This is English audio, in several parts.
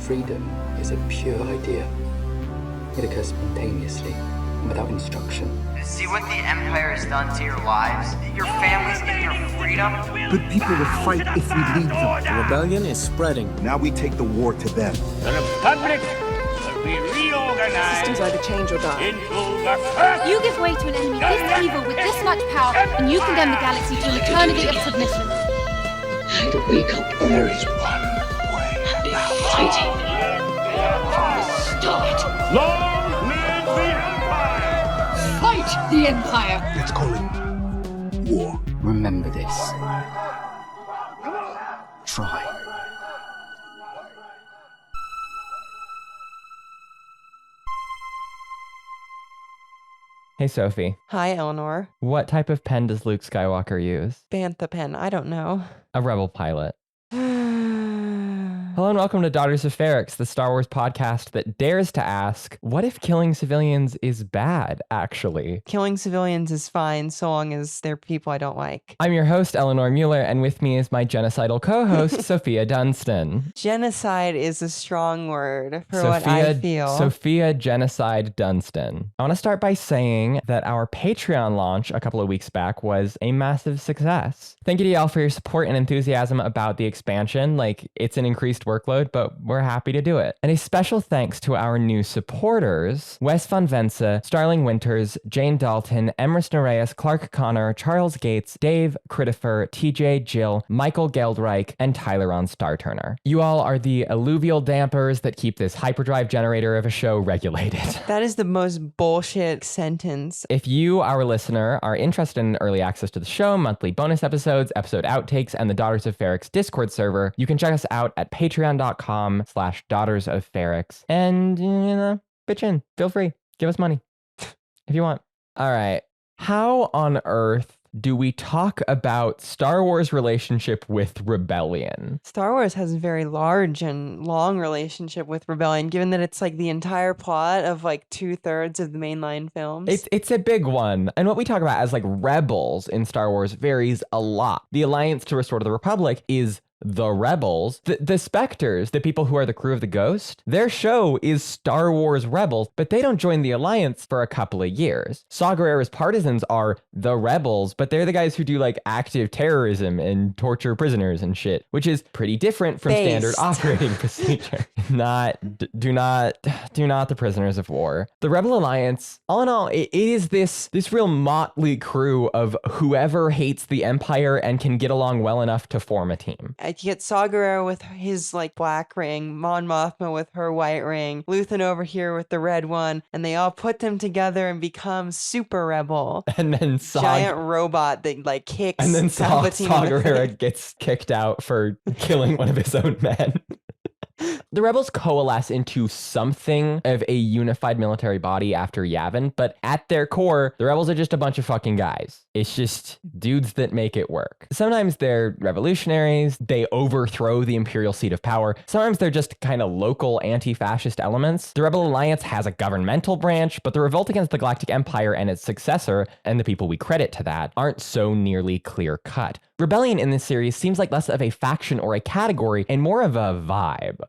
Freedom is a pure idea. It occurs spontaneously and without instruction. See what the Empire has done to your lives? Your families and your freedom? Good people will fight if we lead them. The rebellion is spreading. Now we take the war to them. The Republic will be reorganized. Systems either change or die. Into the first. You give way to an enemy this evil with this much power, and you condemn the galaxy to an eternity of submission. And wake up. There is one way. Be fighting from the start. Long live the Empire! Fight the Empire! Let's call it war. Remember this. Try. Hey, Sophie. Hi, Eleanor. What type of pen does Luke Skywalker use? Bantha pen. I don't know. A rebel pilot. Hello and welcome to Daughters of Ferrix, the Star Wars podcast that dares to ask, what if killing civilians is bad, actually? Killing civilians is fine so long as they're people I don't like. I'm your host, Eleanor Mueller, and with me is my genocidal co-host, Sophia Dunstan. Genocide is a strong word for what I feel. Sophia Genocide Dunstan. I want to start by saying that our Patreon launch a couple of weeks back was a massive success. Thank you to y'all for your support and enthusiasm about the expansion. It's an increased workload, but we're happy to do it. And a special thanks to our new supporters, Wes Van Vense, Starling Winters, Jane Dalton, Emrys Nereus, Clark Connor, Charles Gates, Dave Critifer, TJ Jill, Michael Geldreich, and Tyler on Star Turner. You all are the alluvial dampers that keep this hyperdrive generator of a show regulated. That is the most bullshit sentence. If you, our listener, are interested in early access to the show, monthly bonus episodes, episode outtakes, and the Daughters of Ferrix Discord server, you can check us out at patreon.com/Daughters of Ferrix. And, pitch in. Feel free. Give us money if you want. All right. How on earth do we talk about Star Wars' relationship with rebellion? Star Wars has a very large and long relationship with rebellion, given that it's the entire plot of 2/3 of the mainline films. It's a big one. And what we talk about as rebels in Star Wars varies a lot. The Alliance to Restore the Republic is the Rebels. The Spectres, the people who are the crew of the Ghost, their show is Star Wars Rebels, but they don't join the Alliance for a couple of years. Saw Gerrera's Partisans are the Rebels, but they're the guys who do active terrorism and torture prisoners and shit, which is pretty different from standard operating procedure. Do not the prisoners of war. The Rebel Alliance, all in all, it is this real motley crew of whoever hates the Empire and can get along well enough to form a team. You get Saw Gerrera with his black ring, Mon Mothma with her white ring, Luthen over here with the red one, and they all put them together and become Super Rebel. And then giant robot that kicks. And then Saw Palpatine Gerrera gets kicked out for killing one of his own men. The rebels coalesce into something of a unified military body after Yavin, but at their core, the rebels are just a bunch of fucking guys. It's just dudes that make it work. Sometimes they're revolutionaries, they overthrow the imperial seat of power. Sometimes they're just kind of local anti-fascist elements. The Rebel Alliance has a governmental branch, but the revolt against the Galactic Empire and its successor, and the people we credit to that, aren't so nearly clear-cut. Rebellion in this series seems like less of a faction or a category and more of a vibe.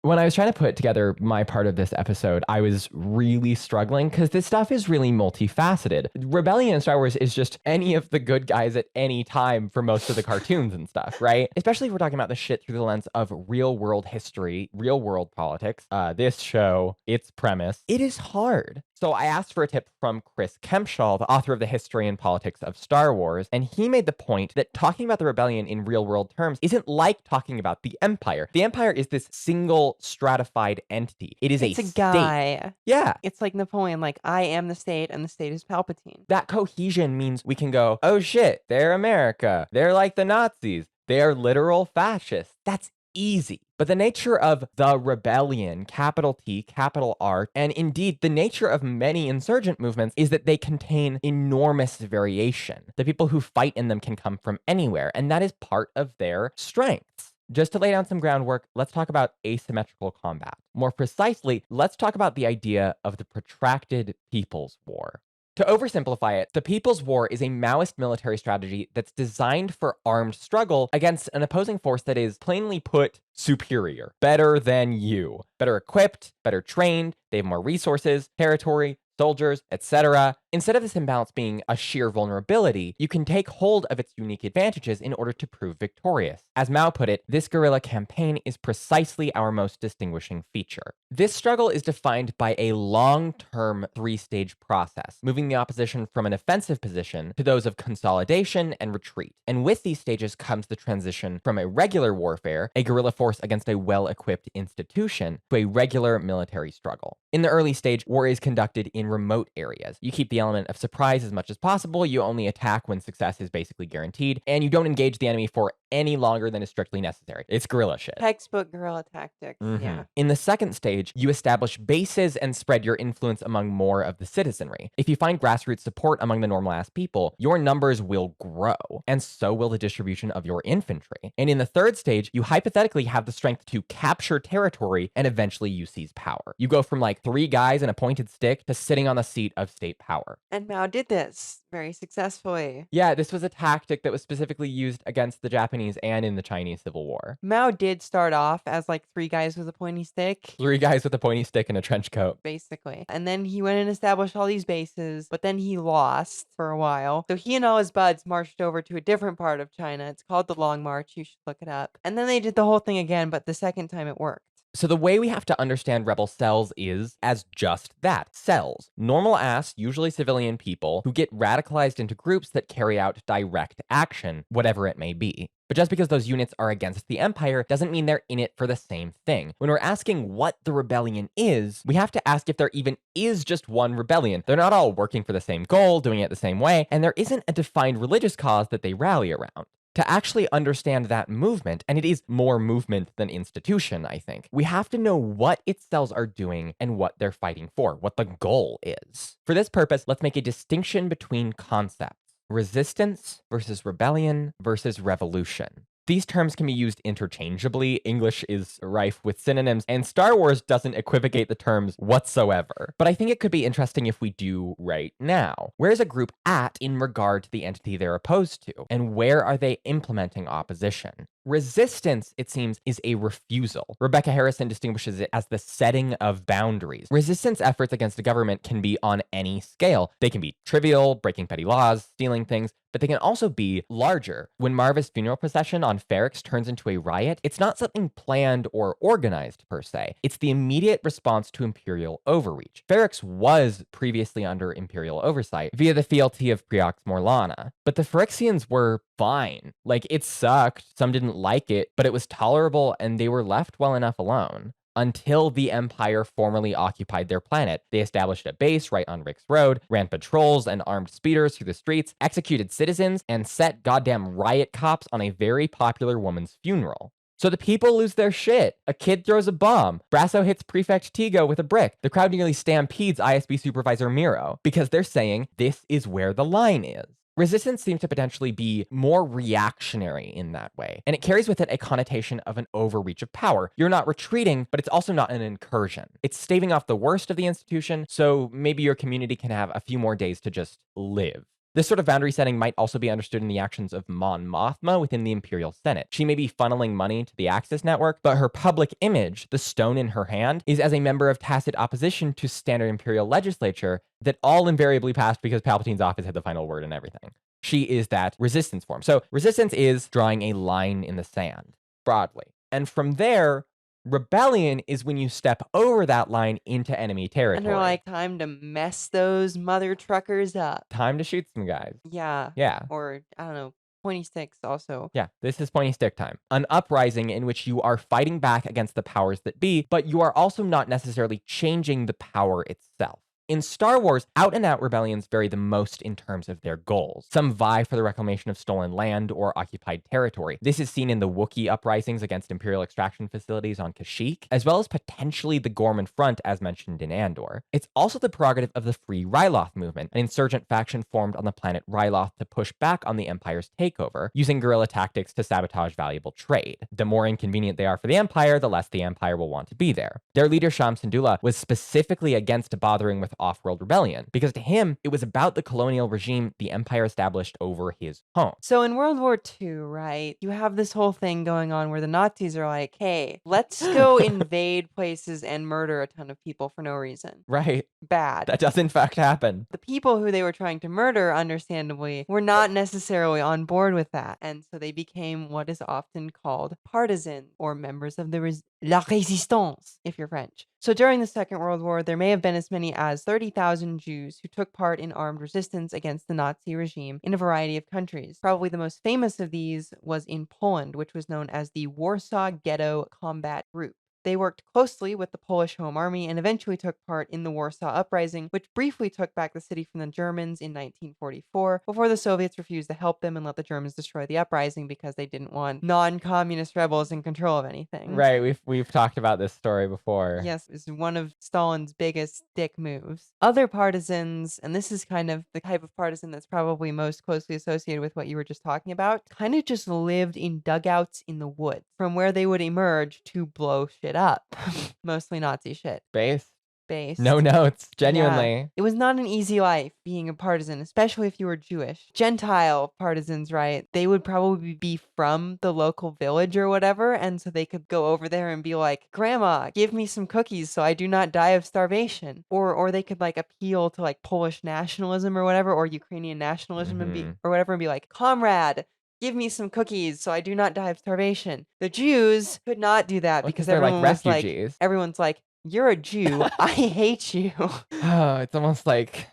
When I was trying to put together my part of this episode, I was really struggling because this stuff is really multifaceted. Rebellion in Star Wars is just any of the good guys at any time for most of the cartoons and stuff, right? Especially if we're talking about the shit through the lens of real world history, real world politics. This show, its premise, it is hard. So I asked for a tip from Chris Kempshall, the author of The History and Politics of Star Wars, and he made the point that talking about the rebellion in real-world terms isn't like talking about the Empire. The Empire is this single stratified entity. It's a guy. State. Yeah. It's like Napoleon, I am the state and the state is Palpatine. That cohesion means we can go, oh shit, they're America. They're like the Nazis. They're literal fascists. That's easy. But the nature of the rebellion, capital T, capital R, and indeed the nature of many insurgent movements is that they contain enormous variation. The people who fight in them can come from anywhere, and that is part of their strengths. Just to lay down some groundwork, let's talk about asymmetrical combat. More precisely, let's talk about the idea of the protracted People's War. To oversimplify it, the People's War is a Maoist military strategy that's designed for armed struggle against an opposing force that is, plainly put, superior, better than you, better equipped, better trained, they have more resources, territory, soldiers, etc. Instead of this imbalance being a sheer vulnerability, you can take hold of its unique advantages in order to prove victorious. As Mao put it, this guerrilla campaign is precisely our most distinguishing feature. This struggle is defined by a long-term three-stage process, moving the opposition from an offensive position to those of consolidation and retreat. And with these stages comes the transition from a regular warfare, a guerrilla force against a well-equipped institution, to a regular military struggle. In the early stage, war is conducted in remote areas. You keep the element of surprise as much as possible, you only attack when success is basically guaranteed, and you don't engage the enemy for any longer than is strictly necessary. It's guerrilla shit. Textbook guerrilla tactics. Yeah. In the second stage, you establish bases and spread your influence among more of the citizenry. If you find grassroots support among the normal-ass people, your numbers will grow, and so will the distribution of your infantry. And in the third stage, you hypothetically have the strength to capture territory, and eventually you seize power. You go from like 3 guys and a pointed stick to sitting on the seat of state power. And Mao did this very successfully. Yeah, this was a tactic that was specifically used against the Japanese and in the Chinese Civil War. Mao did start off as like 3 guys with a pointy stick. 3 guys with a pointy stick and a trench coat. Basically. And then he went and established all these bases, but then he lost for a while. So he and all his buds marched over to a different part of China. It's called the Long March. You should look it up. And then they did the whole thing again, but the second time it worked. So the way we have to understand rebel cells is as just that, cells. Normal-ass, usually civilian people who get radicalized into groups that carry out direct action, whatever it may be. But just because those units are against the Empire doesn't mean they're in it for the same thing. When we're asking what the rebellion is, we have to ask if there even is just one rebellion. They're not all working for the same goal, doing it the same way, and there isn't a defined religious cause that they rally around. To actually understand that movement, and it is more movement than institution, I think, we have to know what its cells are doing and what they're fighting for, what the goal is. For this purpose, let's make a distinction between concepts: resistance versus rebellion versus revolution. These terms can be used interchangeably. English is rife with synonyms, and Star Wars doesn't equivocate the terms whatsoever. But I think it could be interesting if we do right now. Where is a group at in regard to the entity they're opposed to? And where are they implementing opposition? Resistance, it seems, is a refusal. Rebecca Harrison distinguishes it as the setting of boundaries. Resistance efforts against a government can be on any scale. They can be trivial, breaking petty laws, stealing things, but they can also be larger. When Marva's funeral procession on Ferrix turns into a riot, it's not something planned or organized per se. It's the immediate response to imperial overreach. Ferrix was previously under imperial oversight via the fealty of Preox Morlana, but the Phyrexians were fine. Like, it sucked, some didn't like it, but it was tolerable and they were left well enough alone. Until the Empire formally occupied their planet. They established a base right on Rick's Road, ran patrols and armed speeders through the streets, executed citizens, and set goddamn riot cops on a very popular woman's funeral. So the people lose their shit. A kid throws a bomb. Brasso hits Prefect Tigo with a brick. The crowd nearly stampedes ISB Supervisor Miro because they're saying this is where the line is. Resistance seems to potentially be more reactionary in that way, and it carries with it a connotation of an overreach of power. You're not retreating, but it's also not an incursion. It's staving off the worst of the institution, so maybe your community can have a few more days to just live. This sort of boundary setting might also be understood in the actions of Mon Mothma within the Imperial Senate. She may be funneling money to the Axis network, but her public image, the stone in her hand, is as a member of tacit opposition to standard Imperial legislature that all invariably passed because Palpatine's office had the final word and everything. She is that resistance form. So resistance is drawing a line in the sand, broadly. And from there, rebellion is when you step over that line into enemy territory. And they're like, time to mess those mother truckers up. Time to shoot some guys. Yeah. Yeah. Or, I don't know, pointy sticks also. Yeah, this is pointy stick time. An uprising in which you are fighting back against the powers that be, but you are also not necessarily changing the power itself. In Star Wars, out-and-out rebellions vary the most in terms of their goals. Some vie for the reclamation of stolen land or occupied territory. This is seen in the Wookiee uprisings against Imperial extraction facilities on Kashyyyk, as well as potentially the Gorman Front as mentioned in Andor. It's also the prerogative of the Free Ryloth movement, an insurgent faction formed on the planet Ryloth to push back on the Empire's takeover, using guerrilla tactics to sabotage valuable trade. The more inconvenient they are for the Empire, the less the Empire will want to be there. Their leader, Sham Syndulla, was specifically against bothering with off-world rebellion, because to him, it was about the colonial regime the empire established over his home. So in World War II, right, you have this whole thing going on where the Nazis are like, hey, let's go invade places and murder a ton of people for no reason. Right. Bad. That does in fact happen. The people who they were trying to murder, understandably, were not necessarily on board with that. And so they became what is often called partisans, or members of the La Résistance, if you're French. So during the Second World War, there may have been as many as 30,000 Jews who took part in armed resistance against the Nazi regime in a variety of countries. Probably the most famous of these was in Poland, which was known as the Warsaw Ghetto Combat Group. They worked closely with the Polish Home Army and eventually took part in the Warsaw Uprising, which briefly took back the city from the Germans in 1944, before the Soviets refused to help them and let the Germans destroy the uprising because they didn't want non-communist rebels in control of anything. Right, we've talked about this story before. Yes, it's one of Stalin's biggest dick moves. Other partisans, and this is kind of the type of partisan that's probably most closely associated with what you were just talking about, kind of just lived in dugouts in the woods, from where they would emerge to blow shit up. Mostly Nazi shit. Based. Based. No notes, genuinely. Yeah. It was not an easy life being a partisan, especially if you were Jewish. Gentile partisans, right? They would probably be from the local village or whatever, and so they could go over there and be like, Grandma, give me some cookies so I do not die of starvation. Or they could like appeal to like Polish nationalism or whatever, or Ukrainian nationalism and be or whatever and be like, Comrade, give me some cookies so I do not die of starvation. The Jews could not do that because they're everyone like was like, refugees. everyone's like, you're a Jew. I hate you. Oh, it's almost like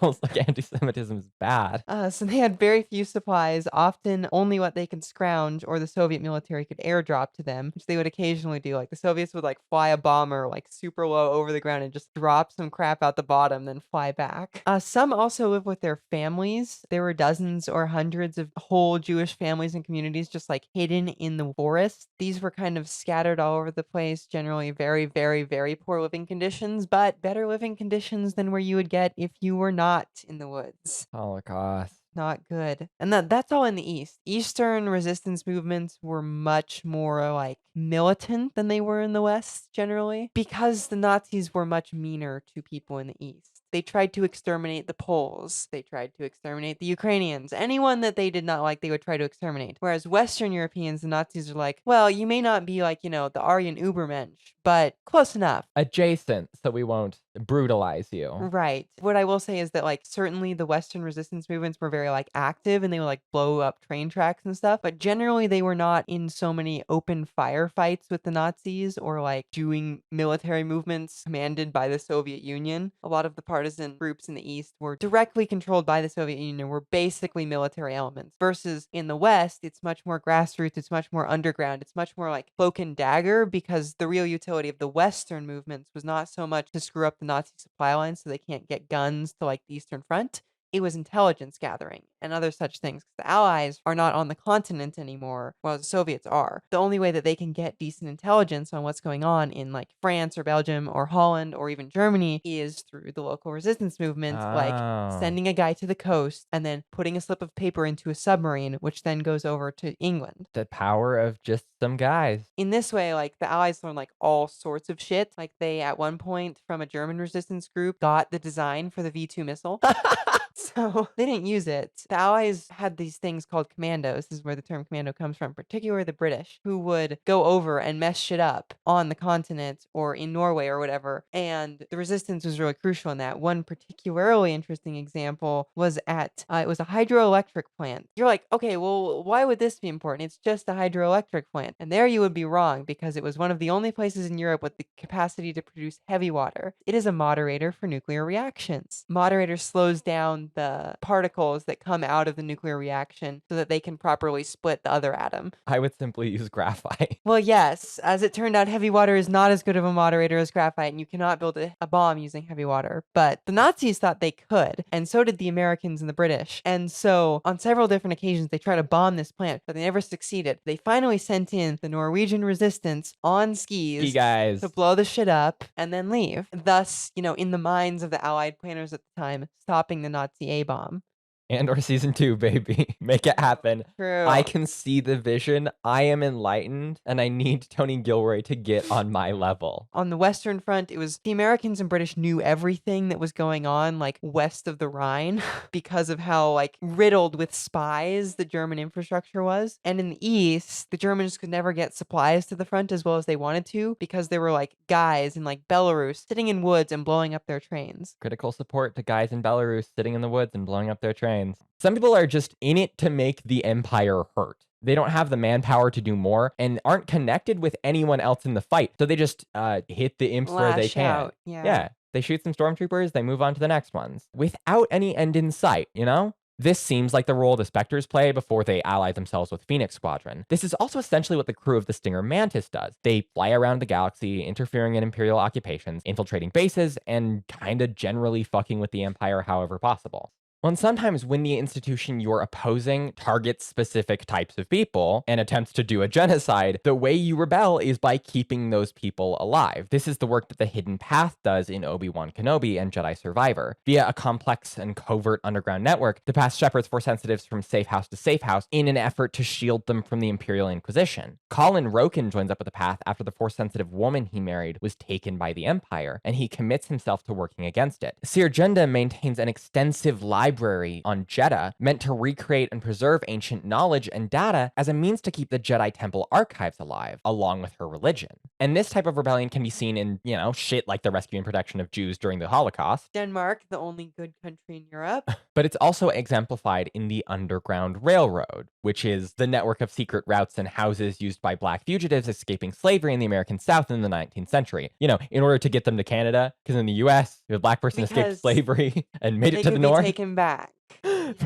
anti-Semitism is bad. So they had very few supplies, often only what they could scrounge or the Soviet military could airdrop to them, which they would occasionally do. Like the Soviets would like fly a bomber like super low over the ground and just drop some crap out the bottom, then fly back. Some also live with their families. There were dozens or hundreds of whole Jewish families and communities just like hidden in the forest. These were kind of scattered all over the place, generally very, very, very poor living conditions, but better living conditions than where you would get if you were not in the woods. Holocaust. Not good. And that's all in the East. Eastern resistance movements were much more like militant than they were in the West generally, because the Nazis were much meaner to people in the East. They tried to exterminate the Poles. They tried to exterminate the Ukrainians. Anyone that they did not like, they would try to exterminate. Whereas Western Europeans, the Nazis are like, well, you may not be like, the Aryan Ubermensch, but close enough. Adjacent, so we won't brutalize you. Right. What I will say is that, like, certainly the Western resistance movements were very, like, active and they would, like, blow up train tracks and stuff, but generally they were not in so many open firefights with the Nazis or, like, doing military movements commanded by the Soviet Union. A lot of the partisan groups in the East were directly controlled by the Soviet Union, were basically military elements, versus in the West, it's much more grassroots, it's much more underground, it's much more like cloak and dagger, because the real utility of the Western movements was not so much to screw up the Nazi supply lines so they can't get guns to like the Eastern Front. It was intelligence gathering and other such things. The Allies are not on the continent anymore, while the Soviets are. The only way that they can get decent intelligence on what's going on in like France or Belgium or Holland or even Germany is through the local resistance movement, like sending a guy to the coast and then putting a slip of paper into a submarine, which then goes over to England. The power of just some guys. In this way, like the Allies learned like all sorts of shit. Like they at one point from a German resistance group got the design for the V2 missile. So they didn't use it. The Allies had these things called commandos. This is where the term commando comes from, particularly the British, who would go over and mess shit up on the continent or in Norway or whatever. And the resistance was really crucial in that. One particularly interesting example was at, it was a hydroelectric plant. You're like, okay, well, why would this be important? It's just a hydroelectric plant. And there you would be wrong, because it was one of the only places in Europe with the capacity to produce heavy water. It is a moderator for nuclear reactions. Moderator slows down the particles that come out of the nuclear reaction so that they can properly split the other atom. I would simply use graphite. Well, yes, as it turned out, heavy water is not as good of a moderator as graphite, and you cannot build a bomb using heavy water. But the Nazis thought they could, and so did the Americans and the British. And so on several different occasions, they tried to bomb this plant, but they never succeeded. They finally sent in the Norwegian resistance on skis Ski guys. to blow the shit up and then leave. Thus, in the minds of the Allied planners at the time, stopping the Nazi A-bomb. And or season 2, baby. Make it happen. True. I can see the vision. I am enlightened, and I need Tony Gilroy to get on my level. On the Western Front, it was the Americans and British knew everything that was going on, like west of the Rhine, because of how like riddled with spies the German infrastructure was. And in the East, the Germans could never get supplies to the front as well as they wanted to because there were like guys in like Belarus sitting in woods and blowing up their trains. Critical support to guys in Belarus sitting in the woods and blowing up their trains. Some people are just in it to make the empire hurt. They don't have the manpower to do more and aren't connected with anyone else in the fight. So they just hit the imps where they Lash can. out, yeah. They shoot some stormtroopers, they move on to the next ones without any end in sight, you know? This seems like the role the Spectres play before they ally themselves with Phoenix Squadron. This is also essentially what the crew of the Stinger Mantis does. They fly around the galaxy, interfering in Imperial occupations, infiltrating bases, and kinda generally fucking with the Empire however possible. Well, and sometimes when the institution you're opposing targets specific types of people and attempts to do a genocide, the way you rebel is by keeping those people alive. This is the work that the Hidden Path does in Obi-Wan Kenobi and Jedi Survivor. Via a complex and covert underground network, the Path shepherds Force sensitives from safe house to safe house in an effort to shield them from the Imperial Inquisition. Colin Roken joins up with the Path after the Force-sensitive woman he married was taken by the Empire, and he commits himself to working against it. Seer Jenda maintains an extensive library on Jeddah meant to recreate and preserve ancient knowledge and data as a means to keep the Jedi Temple archives alive, along with her religion. And this type of rebellion can be seen in, shit like the rescue and protection of Jews during the Holocaust. Denmark, the only good country in Europe. But it's also exemplified in the Underground Railroad, which is the network of secret routes and houses used by black fugitives escaping slavery in the American South in the 19th century. In order to get them to Canada, because in the US, if a black person escaped slavery and made it to the North, they could be taken back.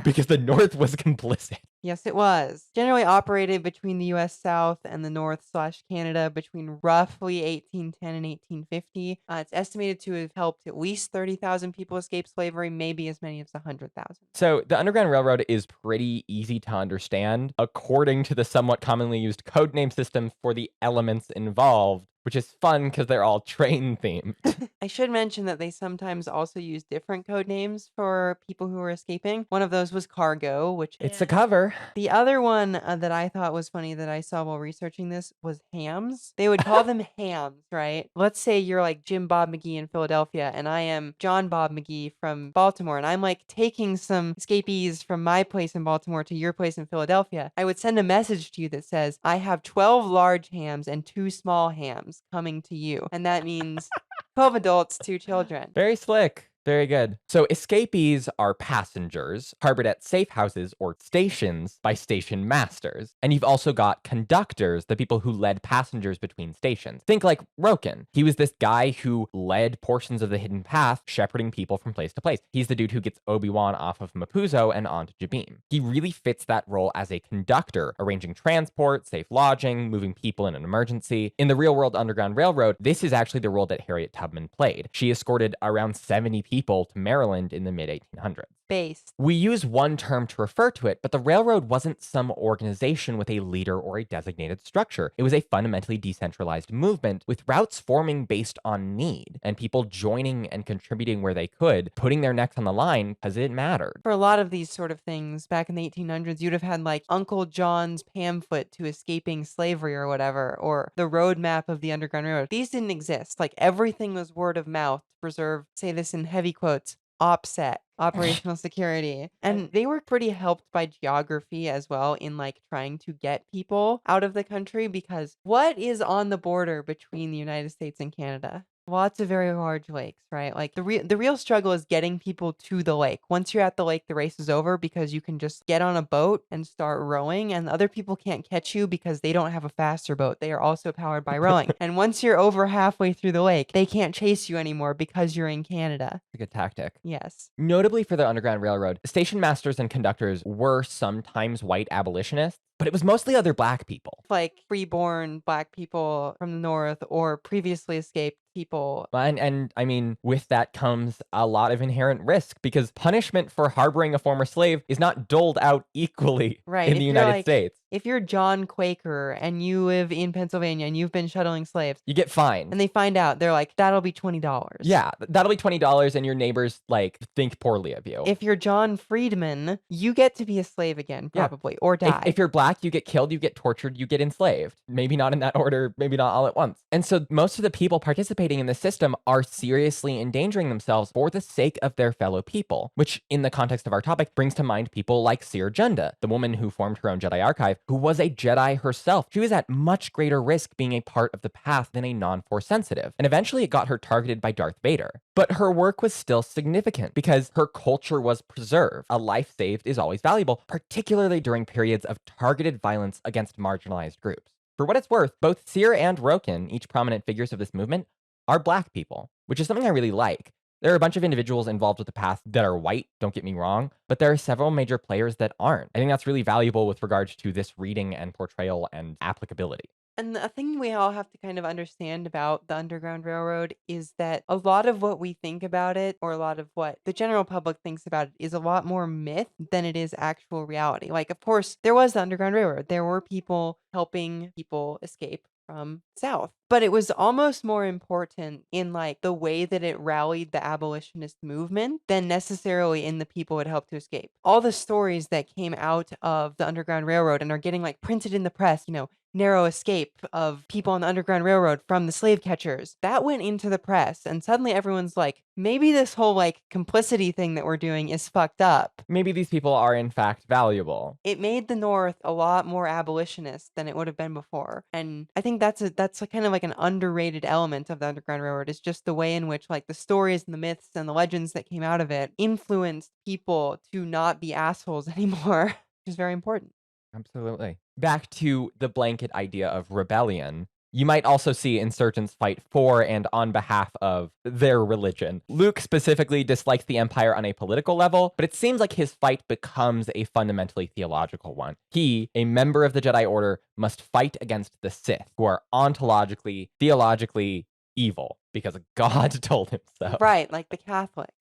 Because the North was complicit. Yes, it was. Generally operated between the U.S. South and the North/Canada between roughly 1810 and 1850. It's estimated to have helped at least 30,000 people escape slavery, maybe as many as 100,000. So the Underground Railroad is pretty easy to understand according to the somewhat commonly used codename system for the elements involved, which is fun because they're all train themed. I should mention that they sometimes also use different code names for people who are escaping. One of those was cargo, which it's a cover. The other one that I thought was funny that I saw while researching this was hams. They would call them hams, right? Let's say you're like Jim Bob McGee in Philadelphia and I am John Bob McGee from Baltimore, and I'm like taking some escapees from my place in Baltimore to your place in Philadelphia. I would send a message to you that says, I have 12 large hams and 2 small hams coming to you. And that means 12 adults, 2 children. Very slick. Very good. So escapees are passengers harbored at safe houses or stations by station masters. And you've also got conductors, the people who led passengers between stations. Think like Roken. He was this guy who led portions of the Hidden Path, shepherding people from place to place. He's the dude who gets Obi-Wan off of Mapuzo and onto Jabim. He really fits that role as a conductor, arranging transport, safe lodging, moving people in an emergency. In the real-world Underground Railroad, this is actually the role that Harriet Tubman played. She escorted around 70 people to Maryland in the mid-1800s. Based. We use one term to refer to it, but the railroad wasn't some organization with a leader or a designated structure. It was a fundamentally decentralized movement with routes forming based on need and people joining and contributing where they could, putting their necks on the line because it mattered. For a lot of these sort of things, back in the 1800s, you'd have had like Uncle John's pamphlet to escaping slavery or whatever, or the roadmap of the Underground Railroad. These didn't exist. Like everything was word of mouth to preserve, say this in heavy quotes, OPSEC, operational security. And they were pretty helped by geography as well in like trying to get people out of the country, because what is on the border between the United States and Canada? Lots of very large lakes, right? Like the real struggle is getting people to the lake. Once you're at the lake, the race is over because you can just get on a boat and start rowing, and other people can't catch you because they don't have a faster boat. They are also powered by rowing. And once you're over halfway through the lake, they can't chase you anymore because you're in Canada. A good tactic. Yes. Notably for the Underground Railroad, station masters and conductors were sometimes white abolitionists, but it was mostly other black people. Like freeborn black people from the North or previously escaped people. And I mean, with that comes a lot of inherent risk, because punishment for harboring a former slave is not doled out equally in the United States. if you're John Quaker and you live in Pennsylvania and you've been shuttling slaves You get fined. and they find out, they're like, that'll be $20. Yeah, that'll be $20 and your neighbors like think poorly of you. If you're John Friedman, you get to be a slave again, Yeah. probably, or die. If you're black, you get killed, you get tortured, you get enslaved. Maybe not in that order, maybe not all at once. And so most of the people participating in this system are seriously endangering themselves for the sake of their fellow people, which in the context of our topic brings to mind people like Seer Junda, the woman who formed her own Jedi archive, who was a Jedi herself. She was at much greater risk being a part of the path than a non-force sensitive. And eventually it got her targeted by Darth Vader. But her work was still significant because her culture was preserved. A life saved is always valuable, particularly during periods of targeted violence against marginalized groups. For what it's worth, both Seer and Roken, each prominent figures of this movement, are black people, which is something I really like. There are a bunch of individuals involved with the path that are white, don't get me wrong, but there are several major players that aren't. I think that's really valuable with regards to this reading and portrayal and applicability. And the thing we all have to kind of understand about the Underground Railroad is that a lot of what we think about it, or a lot of what the general public thinks about it, is a lot more myth than it is actual reality. Like, of course, there was the Underground Railroad. There were people helping people escape from South. But it was almost more important in like the way that it rallied the abolitionist movement than necessarily in the people it helped to escape. All the stories that came out of the Underground Railroad and are getting like printed in the press, narrow escape of people on the Underground Railroad from the slave catchers, that went into the press. And suddenly everyone's like, maybe this whole like complicity thing that we're doing is fucked up. Maybe these people are in fact valuable. It made the North a lot more abolitionist than it would have been before. And I think that's a kind of like an underrated element of the Underground Railroad, is just the way in which like the stories and the myths and the legends that came out of it influenced people to not be assholes anymore, which is very important. Absolutely. Back to the blanket idea of rebellion. You might also see insurgents fight for and on behalf of their religion. Luke specifically dislikes the Empire on a political level, but it seems like his fight becomes a fundamentally theological one. He, a member of the Jedi Order, must fight against the Sith, who are ontologically, theologically evil, because God told him so. Right, like the Catholics.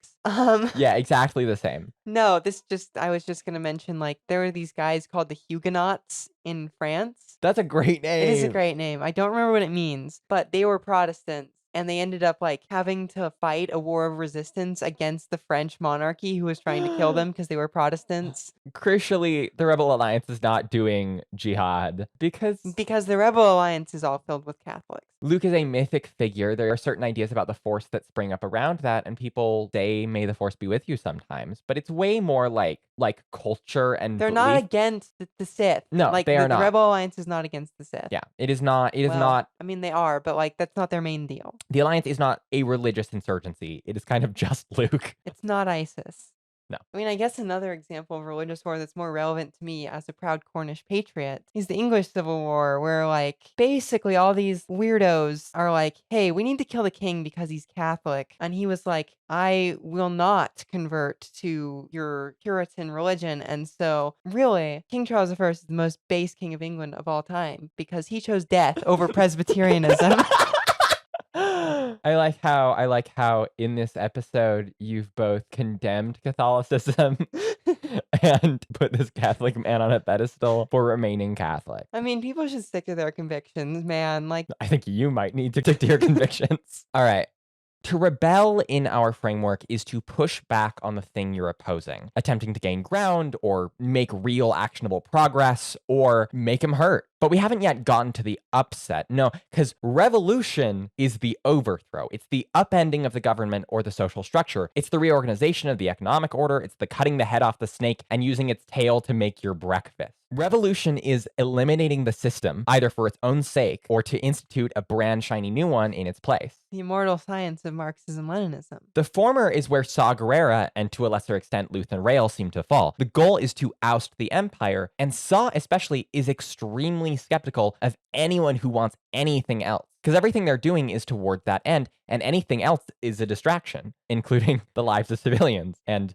Yeah, exactly the same. No, I was just gonna mention, like, there were these guys called the Huguenots in France. That's a great name. It is a great name. I don't remember what it means, but they were Protestants. And they ended up like having to fight a war of resistance against the French monarchy, who was trying to kill them because they were Protestants. Crucially, the Rebel Alliance is not doing jihad because the Rebel Alliance is all filled with Catholics. Luke is a mythic figure. There are certain ideas about the Force that spring up around that, and people say, "May the Force be with you" sometimes. But it's way more like culture and they're belief. not against the Sith. No, like they are not. The Rebel Alliance is not against the Sith. Yeah, it is not. It is Well, not. I mean, they are, but like that's not their main deal. The Alliance is not a religious insurgency. It is kind of just Luke. It's not ISIS. No. I mean, I guess another example of religious war that's more relevant to me as a proud Cornish patriot is the English Civil War, where, like, basically all these weirdos are like, hey, we need to kill the king because he's Catholic. And he was like, I will not convert to your Puritan religion. And so, really, King Charles I is the most base king of England of all time because he chose death over Presbyterianism. I like how in this episode you've both condemned Catholicism and put this Catholic man on a pedestal for remaining Catholic. I mean, people should stick to their convictions, man. Like, I think you might need to stick to your convictions. All right. To rebel in our framework is to push back on the thing you're opposing, attempting to gain ground or make real actionable progress or make him hurt. But we haven't yet gotten to the upset. No, because revolution is the overthrow. It's the upending of the government or the social structure. It's the reorganization of the economic order. It's the cutting the head off the snake and using its tail to make your breakfast. Revolution is eliminating the system, either for its own sake or to institute a brand shiny new one in its place. the immortal science of Marxism-Leninism. The former is where Saw Gerrera and to a lesser extent Luthen Rael seem to fall. The goal is to oust the Empire, and Saw especially is extremely skeptical of anyone who wants anything else. Because everything they're doing is toward that end, and anything else is a distraction, including the lives of civilians and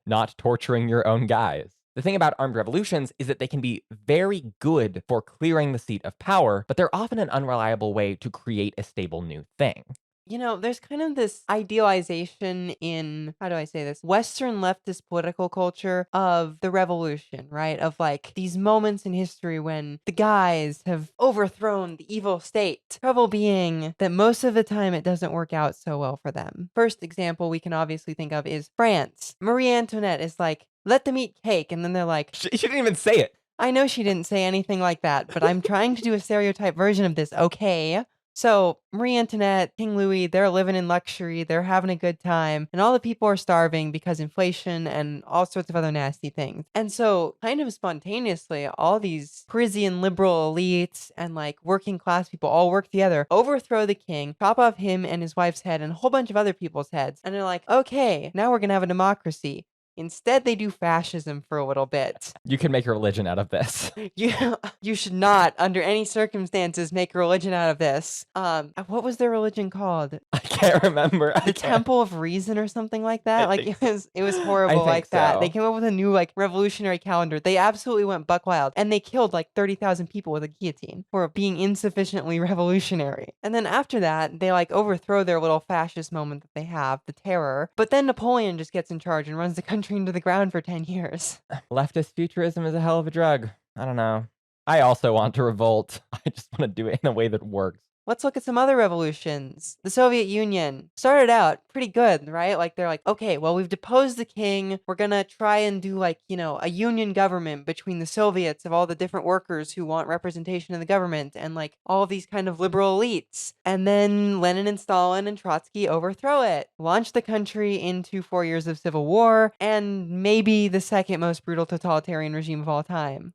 not torturing your own guys. The thing about armed revolutions is that they can be very good for clearing the seat of power, but they're often an unreliable way to create a stable new thing. There's kind of this idealization in, how do I say this, Western leftist political culture of the revolution, right? Of like these moments in history when the guys have overthrown the evil state. Trouble being that most of the time it doesn't work out so well for them. First example we can obviously think of is France. Marie Antoinette is like, let them eat cake. And then they're like, She didn't even say it. I know she didn't say anything like that, but I'm trying to do a stereotype version of this, okay? So, Marie Antoinette, King Louis, they're living in luxury, they're having a good time, and all the people are starving because inflation and all sorts of other nasty things. And so, kind of spontaneously, all these Parisian liberal elites and like working class people all work together, overthrow the king, chop off him and his wife's head and a whole bunch of other people's heads, and they're like, okay, now we're gonna have a democracy. Instead, they do fascism for a little bit. You can make a religion out of this. You should not, under any circumstances, make a religion out of this. What was their religion called? I can't remember. The Temple of Reason or something like that. I Like think it was horrible think like that. so. They came up with a new like revolutionary calendar. They absolutely went buck wild, and they killed like 30,000 people with a guillotine for being insufficiently revolutionary. And then after that, they like overthrow their little fascist moment that they have, the terror. But then Napoleon just gets in charge and runs the country into the ground for 10 years. Leftist futurism is a hell of a drug. I don't know. I also want to revolt. I just want to do it in a way that works. Let's look at some other revolutions. The Soviet Union started out pretty good, right? Like they're like, okay, well, we've deposed the king. We're gonna try and do like, a union government between the Soviets of all the different workers who want representation in the government and like all these kind of liberal elites. And then Lenin and Stalin and Trotsky overthrow it, launch the country into 4 years of civil war, and maybe the second most brutal totalitarian regime of all time.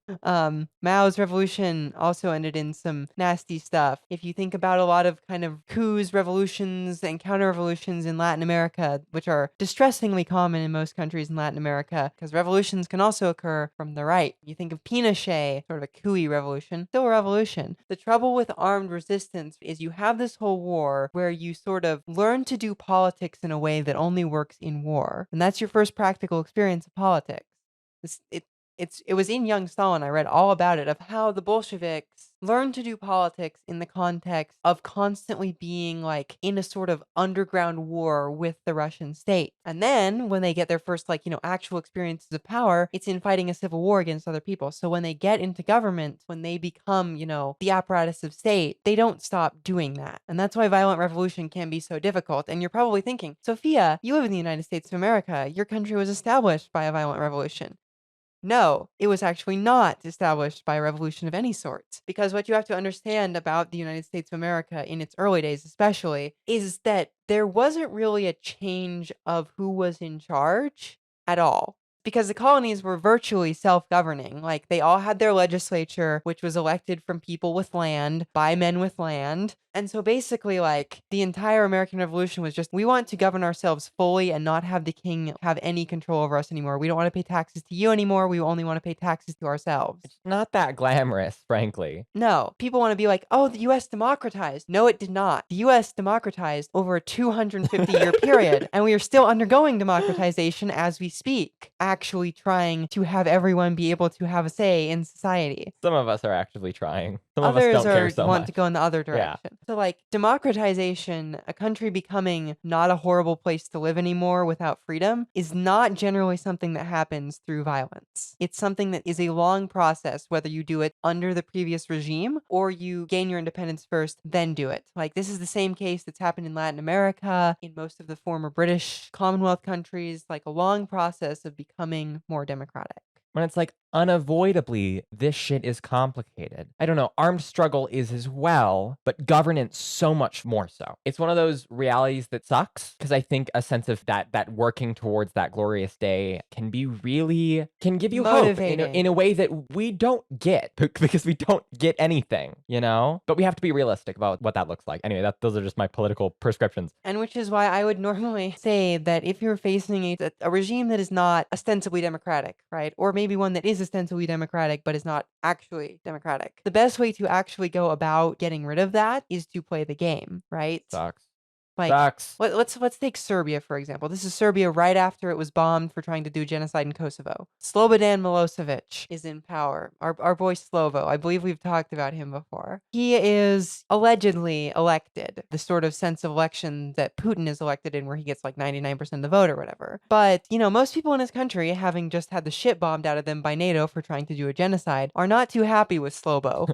Mao's revolution also ended in some nasty stuff. If you think about a lot of kind of coups, revolutions, and counter-revolutions in Latin America, which are distressingly common in most countries in Latin America, because revolutions can also occur from the right. You think of Pinochet, sort of a coup revolution, still a revolution. The trouble with armed resistance is you have this whole war where you sort of learn to do politics in a way that only works in war. And that's your first practical experience of politics. It was in Young Stalin, I read all about it, of how the Bolsheviks learned to do politics in the context of constantly being like in a sort of underground war with the Russian state. And then when they get their first actual experiences of power, it's in fighting a civil war against other people. So when they get into government, when they become, the apparatus of state, they don't stop doing that. And that's why violent revolution can be so difficult. And you're probably thinking, Sophia, you live in the United States of America. Your country was established by a violent revolution. No, it was actually not established by a revolution of any sort. Because what you have to understand about the United States of America in its early days, especially, is that there wasn't really a change of who was in charge at all. Because the colonies were virtually self-governing. Like, they all had their legislature, which was elected from people with land, by men with land. And so basically, like, the entire American Revolution was just, we want to govern ourselves fully and not have the king have any control over us anymore. We don't want to pay taxes to you anymore. We only want to pay taxes to ourselves. It's not that glamorous, frankly. No. People want to be like, oh, the U.S. democratized. No, it did not. The U.S. democratized over a 250-year period, and we are still undergoing democratization as we speak, actually trying to have everyone be able to have a say in society. Some of us are actively trying. Some Others of us don't care so want much. to go in the other direction. So like democratization, a country becoming not a horrible place to live anymore without freedom, is not generally something that happens through violence. It's something that is a long process, whether you do it under the previous regime or you gain your independence first, then do it. Like this is the same case that's happened in Latin America, in most of the former British Commonwealth countries, like a long process of becoming more democratic. When it's like, unavoidably, this shit is complicated. I don't know, armed struggle is as well, but governance so much more so. It's one of those realities that sucks, because I think a sense of that working towards that glorious day can give you hope in a way that we don't get, because we don't get anything, But we have to be realistic about what that looks like. Anyway, those are just my political prescriptions. And which is why I would normally say that if you're facing a regime that is not ostensibly democratic, right? Or maybe one that is ostensibly democratic but is not actually democratic. The best way to actually go about getting rid of that is to play the game, right? Sucks. Like, Sucks. let's take Serbia, for example. This is Serbia right after it was bombed for trying to do genocide in Kosovo. Slobodan Milosevic is in power. Our boy Slovo. I believe we've talked about him before. He is allegedly elected, the sort of sense of election that Putin is elected in, where he gets like 99% of the vote or whatever. But, most people in his country, having just had the shit bombed out of them by NATO for trying to do a genocide, are not too happy with Slobo.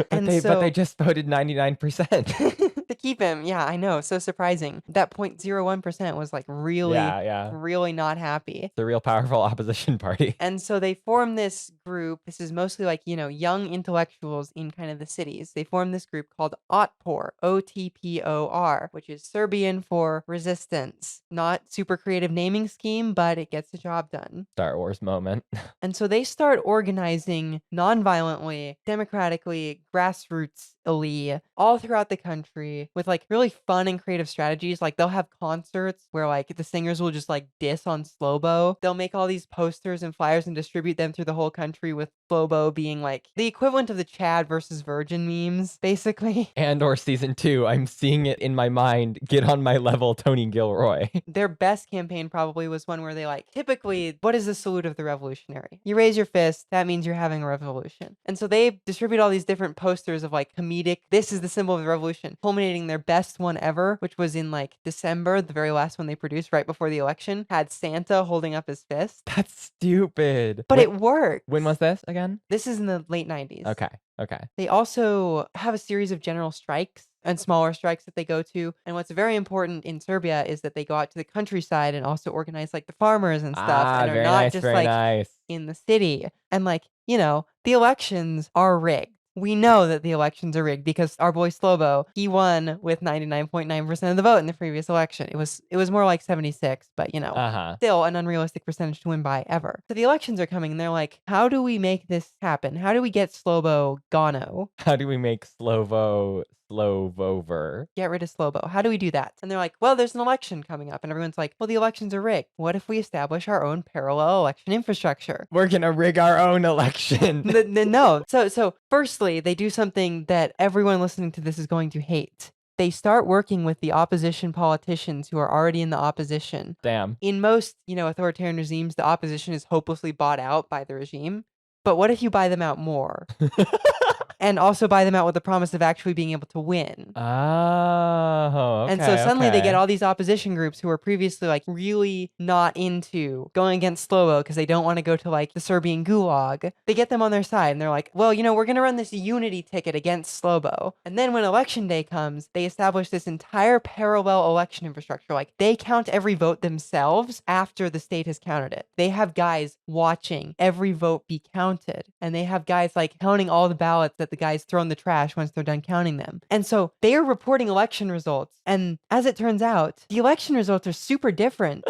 But they just voted 99%. to keep him. Yeah, I know. So surprising. That 0.01% was like really, Yeah. really not happy. It's a real powerful opposition party. And so they form this group. This is mostly like, young intellectuals in kind of the cities. They form this group called Otpor, Otpor, which is Serbian for resistance. Not super creative naming scheme, but it gets the job done. Star Wars moment. And so they start organizing non-violently, democratically, grassrootsly, all throughout the country with like really fun and creative strategies. Like they'll have concerts where like the singers will just like diss on Slobo. They'll make all these posters and flyers and distribute them through the whole country with Slobo being like the equivalent of the Chad versus Virgin memes, basically. And or season 2, I'm seeing it in my mind. Get on my level, Tony Gilroy. Their best campaign probably was one where they like, typically, what is the salute of the revolutionary? You raise your fist, that means you're having a revolution. And so they distribute all these different posters of like comedic, this is the symbol of the revolution, culminating their best one ever, which was in like December, the very last one they produced right before the election, had Santa holding up his fist. That's stupid. But it worked. When was this again? This is in the late 90s. Okay. They also have a series of general strikes and smaller strikes that they go to. And what's very important in Serbia is that they go out to the countryside and also organize like the farmers and stuff. And are not just like in the city. And like, the elections are rigged. We know that the elections are rigged because our boy Slobo, he won with 99.9% of the vote in the previous election. It was more like 76, but still an unrealistic percentage to win by ever. So the elections are coming and they're like, how do we make this happen? How do we get Slobo Gano? How do we make Slovo over? Get rid of Slobo. How do we do that? And they're like, well, there's an election coming up. And everyone's like, well, the elections are rigged. What if we establish our own parallel election infrastructure? We're going to rig our own election. No. So firstly, they do something that everyone listening to this is going to hate. They start working with the opposition politicians who are already in the opposition. Damn. In most, authoritarian regimes, the opposition is hopelessly bought out by the regime. But what if you buy them out more? And also buy them out with the promise of actually being able to win. Oh, okay. And so suddenly they get all these opposition groups who were previously like really not into going against Slobo because they don't want to go to like the Serbian gulag. They get them on their side and they're like, well, we're going to run this unity ticket against Slobo. And then when election day comes, they establish this entire parallel election infrastructure. Like they count every vote themselves after the state has counted it. They have guys watching every vote be counted. And they have guys like counting all the ballots that the guys throw in the trash once they're done counting them. And so they are reporting election results. And as it turns out, the election results are super different.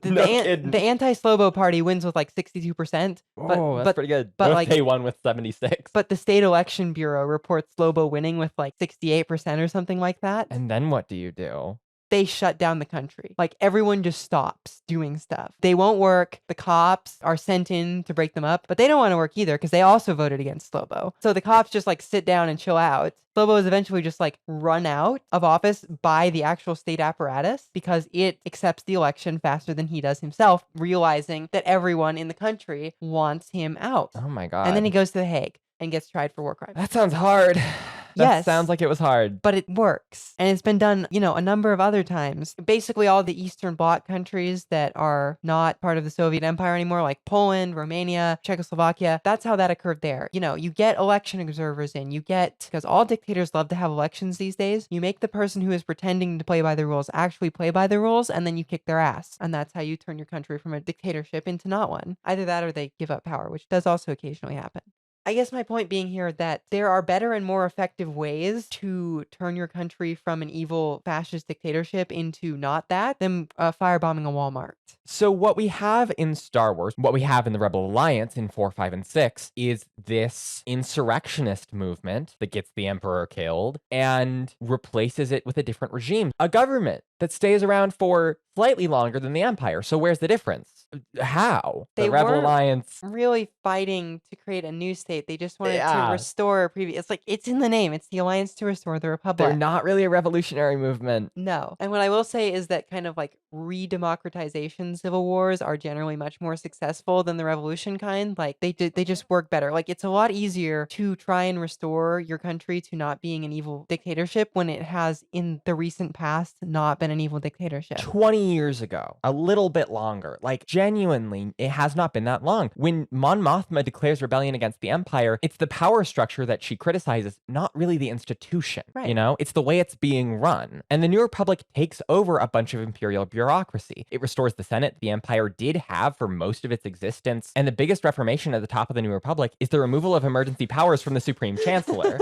The anti-Slobo party wins with like 62%. That's pretty good. But like they won with 76. But the state election bureau reports Slobo winning with like 68% or something like that. And then what do you do? They shut down the country. Like everyone just stops doing stuff. They won't work. The cops are sent in to break them up, but they don't want to work either because they also voted against Slobo. So the cops just like sit down and chill out. Slobo is eventually just like run out of office by the actual state apparatus because it accepts the election faster than he does himself, realizing that everyone in the country wants him out. Oh my God. And then he goes to The Hague and gets tried for war crimes. That sounds hard. Yes. Sounds like it was hard. But it works. And it's been done, a number of other times. Basically, all the Eastern Bloc countries that are not part of the Soviet Empire anymore, like Poland, Romania, Czechoslovakia, that's how that occurred there. You get election observers in. Because all dictators love to have elections these days, you make the person who is pretending to play by the rules actually play by the rules, and then you kick their ass. And that's how you turn your country from a dictatorship into not one. Either that or they give up power, which does also occasionally happen. I guess my point being here that there are better and more effective ways to turn your country from an evil fascist dictatorship into not that than firebombing a Walmart. So what we have in Star Wars, what we have in the Rebel Alliance in 4, 5, and 6 is this insurrectionist movement that gets the Emperor killed and replaces it with a different regime, a government that stays around for slightly longer than the Empire. So where's the difference? How? They the Rebel weren't Alliance really fighting to create a new state. state. They just wanted to Yeah. restore previous. It's like, it's in the name. It's the Alliance to Restore the Republic. They're not really a revolutionary movement. No. And what I will say is that kind of like re-democratization civil wars are generally much more successful than the revolution kind. Like they just work better. Like it's a lot easier to try and restore your country to not being an evil dictatorship when it has in the recent past not been an evil dictatorship. 20 years ago, a little bit longer. Like genuinely, it has not been that long. When Mon Mothma declares rebellion against the Empire, it's the power structure that she criticizes, not really the institution. Right. You know, it's the way it's being run. And the New Republic takes over a bunch of imperial bureaucracy. It restores the Senate the Empire did have for most of its existence. And the biggest reformation at the top of the New Republic is the removal of emergency powers from the Supreme Chancellor,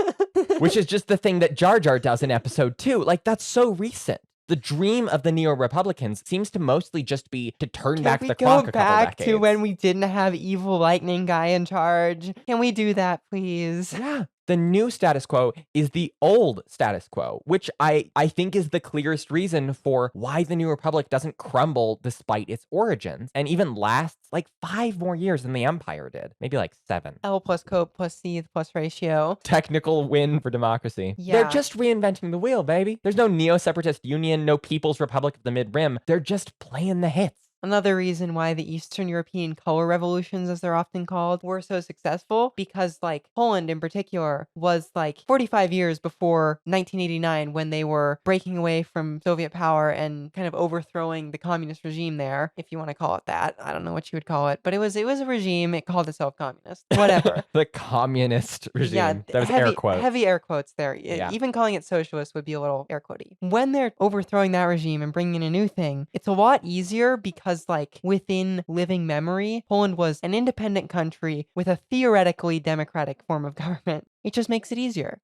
which is just the thing that Jar Jar does in episode 2. Like, that's so recent. The dream of the Neo-Republicans seems to mostly just be to turn back the clock a couple decades. Can we go back to when we didn't have evil lightning guy in charge? Can we do that, please? Yeah. The new status quo is the old status quo, which I think is the clearest reason for why the New Republic doesn't crumble despite its origins and even lasts like 5 more years than the Empire did. Maybe like 7. L plus cope plus C plus ratio. Technical win for democracy. Yeah. They're just reinventing the wheel, baby. There's no neo-separatist union, no People's Republic of the Mid-Rim. They're just playing the hits. Another reason why the Eastern European color revolutions, as they're often called, were so successful, because like Poland in particular was like 45 years before 1989 when they were breaking away from Soviet power and kind of overthrowing the communist regime there, if you want to call it that. I don't know what you would call it, but it was a regime. It called itself communist. Whatever. The communist regime. Yeah, that was air quotes. Heavy air quotes there. Yeah. Even calling it socialist would be a little air quotey. When they're overthrowing that regime and bringing in a new thing, it's a lot easier because like within living memory, Poland was an independent country with a theoretically democratic form of government. It just makes it easier.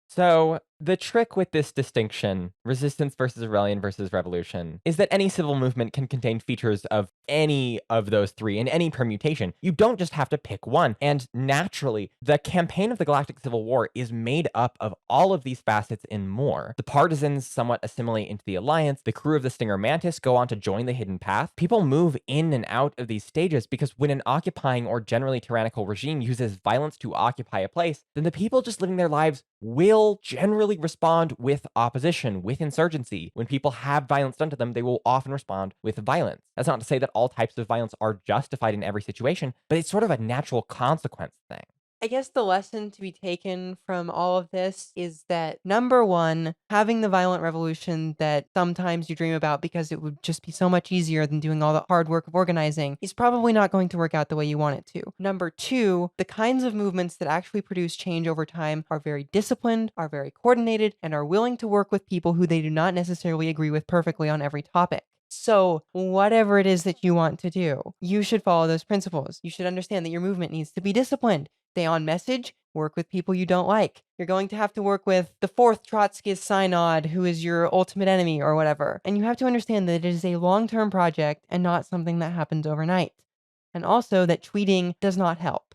So the trick with this distinction, resistance versus rebellion versus revolution, is that any civil movement can contain features of any of those 3 in any permutation. You don't just have to pick one. And naturally, the campaign of the Galactic Civil War is made up of all of these facets and more. The Partisans somewhat assimilate into the Alliance. The crew of the Stinger Mantis go on to join the Hidden Path. People move in and out of these stages because when an occupying or generally tyrannical regime uses violence to occupy a place, then the people just living their lives will generally respond with opposition, with insurgency. When people have violence done to them, they will often respond with violence. That's not to say that all types of violence are justified in every situation, but it's sort of a natural consequence thing. I guess the lesson to be taken from all of this is that, number one, having the violent revolution that sometimes you dream about because it would just be so much easier than doing all the hard work of organizing is probably not going to work out the way you want it to. Number two, the kinds of movements that actually produce change over time are very disciplined, are very coordinated, and are willing to work with people who they do not necessarily agree with perfectly on every topic. So whatever it is that you want to do, you should follow those principles. You should understand that your movement needs to be disciplined. Stay on message, work with people you don't like. You're going to have to work with the 4th Trotskyist synod, who is your ultimate enemy or whatever. And you have to understand that it is a long-term project and not something that happens overnight. And also that tweeting does not help.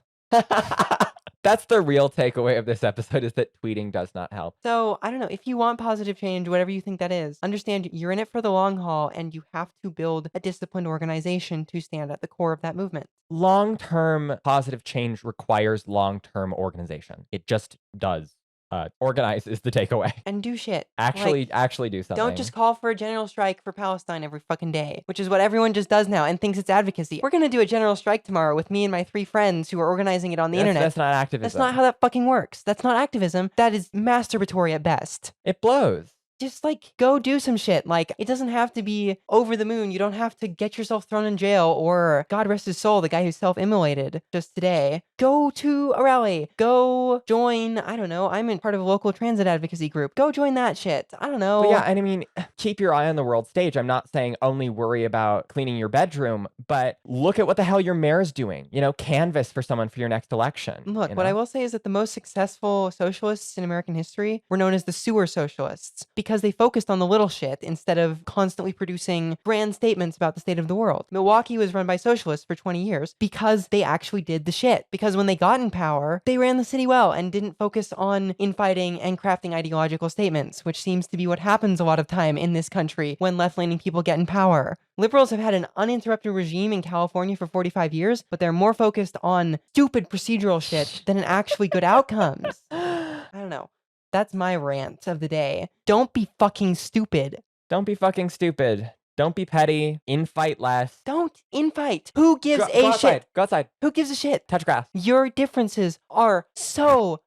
That's the real takeaway of this episode, is that tweeting does not help. So, I don't know, if you want positive change, whatever you think that is, understand you're in it for the long haul and you have to build a disciplined organization to stand at the core of that movement. Long-term positive change requires long-term organization. It just does. Organize is the takeaway. And do shit. Actually do something. Don't just call for a general strike for Palestine every fucking day, which is what everyone just does now and thinks it's advocacy. We're gonna do a general strike tomorrow with me and my 3 friends who are organizing it on the internet. That's not activism. That's not how that fucking works. That's not activism. That is masturbatory at best. It blows. Just like go do some shit. Like it doesn't have to be over the moon. You don't have to get yourself thrown in jail or, God rest his soul, the guy who self-immolated just today. Go to a rally. Go join, I don't know, I'm in part of a local transit advocacy group. Go join that shit. I don't know. But yeah, and I mean, keep your eye on the world stage. I'm not saying only worry about cleaning your bedroom, but look at what the hell your mayor's doing. You know, canvass for someone for your next election. Look, what I will say is that the most successful socialists in American history were known as the sewer socialists because they focused on the little shit instead of constantly producing grand statements about the state of the world. Milwaukee was run by socialists for 20 years because they actually did the shit. Because when they got in power, they ran the city well and didn't focus on infighting and crafting ideological statements, which seems to be what happens a lot of time in this country when left-leaning people get in power. Liberals have had an uninterrupted regime in California for 45 years, but they're more focused on stupid procedural shit than actually good outcomes. I don't know. That's my rant of the day. Don't be fucking stupid. Don't be fucking stupid. Don't be petty. Infight less. Don't infight. Who gives Go a outside. shit? Go outside. Who gives a shit? Touch grass. Your differences are so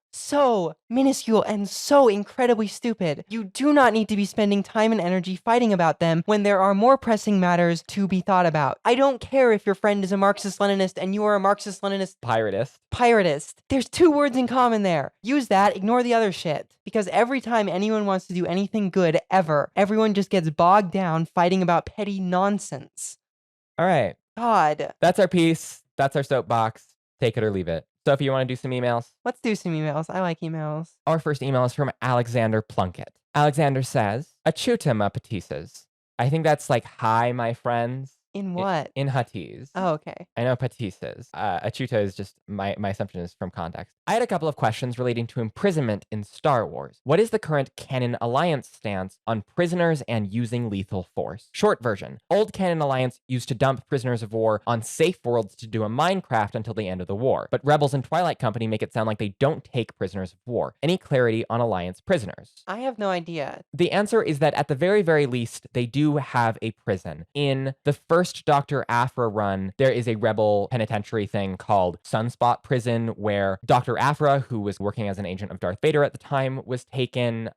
minuscule and so incredibly stupid. You do not need to be spending time and energy fighting about them when there are more pressing matters to be thought about. I don't care if your friend is a Marxist-Leninist and you are a Marxist-Leninist piratist. There's 2 words in common there. Use that, ignore the other shit. Because every time anyone wants to do anything good ever, everyone just gets bogged down fighting about petty nonsense. All right. God. That's our piece. That's our soapbox. Take it or leave it. Sophie, you want to do some emails? Let's do some emails. I like emails. Our first email is from Alexander Plunkett. Alexander says, Achuta Mapatises. I think that's like, hi, my friends. In what? In Huttese. Oh, okay. I know Patises. Achuta is just, my assumption is from context. I had a couple of questions relating to imprisonment in Star Wars. What is the current canon alliance stance on prisoners and using lethal force? Short version. Old canon alliance used to dump prisoners of war on safe worlds to do a Minecraft until the end of the war. But Rebels and Twilight Company make it sound like they don't take prisoners of war. Any clarity on alliance prisoners? I have no idea. The answer is that at the very, very least, they do have a prison. In the first Dr. Aphra run, there is a rebel penitentiary thing called Sunspot Prison, where Dr. Aphra, who was working as an agent of Darth Vader at the time, was taken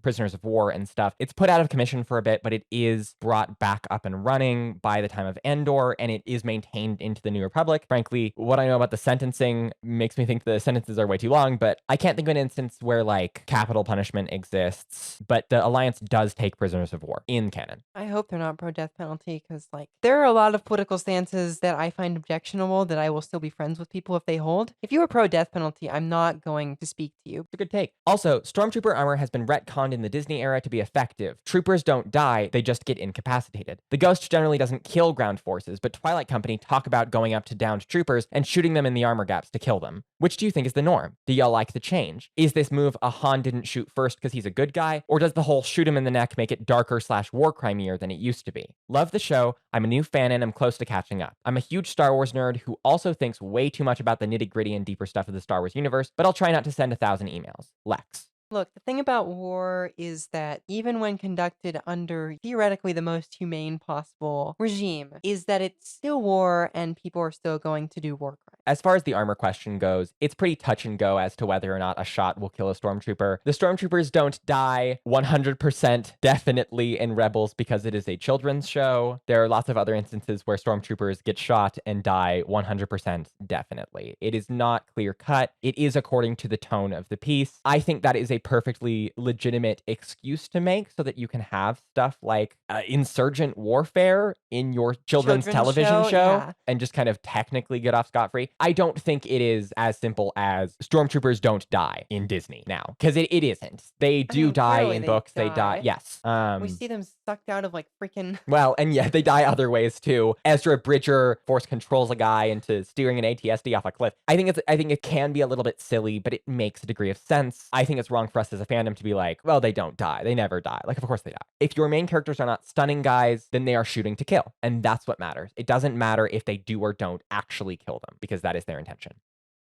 prisoners of war and stuff. It's put out of commission for a bit, but it is brought back up and running by the time of Endor, and it is maintained into the New Republic. Frankly, what I know about the sentencing makes me think the sentences are way too long, but I can't think of an instance where, like, capital punishment exists, but the Alliance does take prisoners of war in canon. I hope they're not pro-death penalty, because, like, there are a lot of political stances that I find objectionable that I will still be friends with people if they hold. If you are pro-death penalty, I'm not going to speak to you. It's a good take. Also, Stormtrooper armor has been retconned in the Disney era to be effective. Troopers don't die, they just get incapacitated. The Ghost generally doesn't kill ground forces, but Twilight Company talk about going up to downed troopers and shooting them in the armor gaps to kill them. Which do you think is the norm? Do y'all like the change? Is this move a Han didn't shoot first because he's a good guy? Or does the whole shoot him in the neck make it darker/war crimeier than it used to be? Love the show. I'm a new fan and I'm close to catching up. I'm a huge Star Wars nerd who also thinks way too much about the nitty-gritty and deeper stuff of the Star Wars universe, but I'll try not to send 1,000 emails. Lex. Look, the thing about war is that even when conducted under theoretically the most humane possible regime, is that it's still war and people are still going to do war crimes. As far as the armor question goes, it's pretty touch and go as to whether or not a shot will kill a stormtrooper. The stormtroopers don't die 100% definitely in Rebels because it is a children's show. There are lots of other instances where stormtroopers get shot and die 100% definitely. It is not clear cut. It is according to the tone of the piece. I think that is a perfectly legitimate excuse to make so that you can have stuff like insurgent warfare in your children's television show yeah. and just kind of technically get off scot-free. I don't think it is as simple as stormtroopers don't die in Disney now, because it isn't. They do die in books. They die. Yes. We see them sucked out of like freaking. Well, and yeah, they die other ways too. Ezra Bridger force controls a guy into steering an AT-ST off a cliff. I think it can be a little bit silly, but it makes a degree of sense. I think it's wrong for us as a fandom to be like, well, they don't die. They never die. Like, of course they die. If your main characters are not stunning guys, then they are shooting to kill. And that's what matters. It doesn't matter if they do or don't actually kill them, because that is their intention.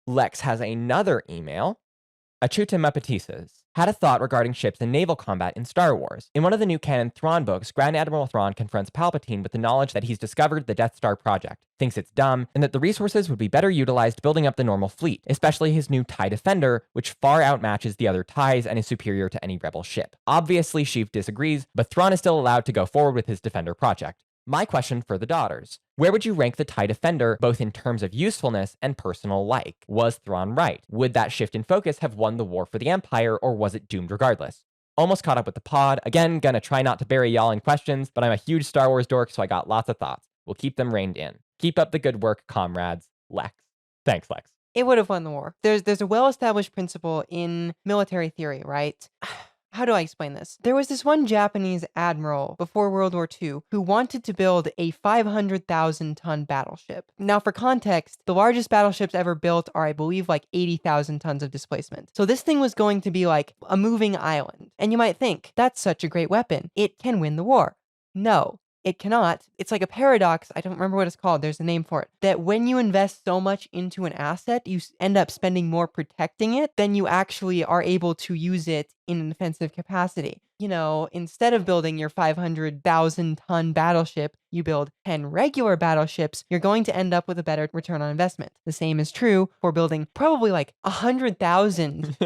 Lex has another email. Achuta Mapatises had a thought regarding ships and naval combat in Star Wars. In one of the new canon Thrawn books, Grand Admiral Thrawn confronts Palpatine with the knowledge that he's discovered the Death Star project, thinks it's dumb, and that the resources would be better utilized building up the normal fleet, especially his new TIE Defender, which far outmatches the other TIEs and is superior to any Rebel ship. Obviously, Sheev disagrees, but Thrawn is still allowed to go forward with his Defender project. My question for the daughters: where would you rank the TIE Defender both in terms of usefulness and personal like? Was Thrawn right? Would that shift in focus have won the war for the Empire, or was it doomed regardless? Almost caught up with the pod. Again, gonna try not to bury y'all in questions, but I'm a huge Star Wars dork, so I got lots of thoughts. We'll keep them reined in. Keep up the good work, comrades. Lex. Thanks, Lex. It would have won the war. There's a well-established principle in military theory, right? How do I explain this? There was this one Japanese admiral before World War II who wanted to build a 500,000-ton battleship. Now, for context, the largest battleships ever built are, I believe, like 80,000 tons of displacement. So this thing was going to be like a moving island. And you might think, that's such a great weapon. It can win the war. No. It cannot. It's like a paradox. I don't remember what it's called. There's a name for it. That when you invest so much into an asset, you end up spending more protecting it than you actually are able to use it in an offensive capacity. You know, instead of building your 500,000-ton battleship, you build 10 regular battleships, you're going to end up with a better return on investment. The same is true for building probably like 100,000,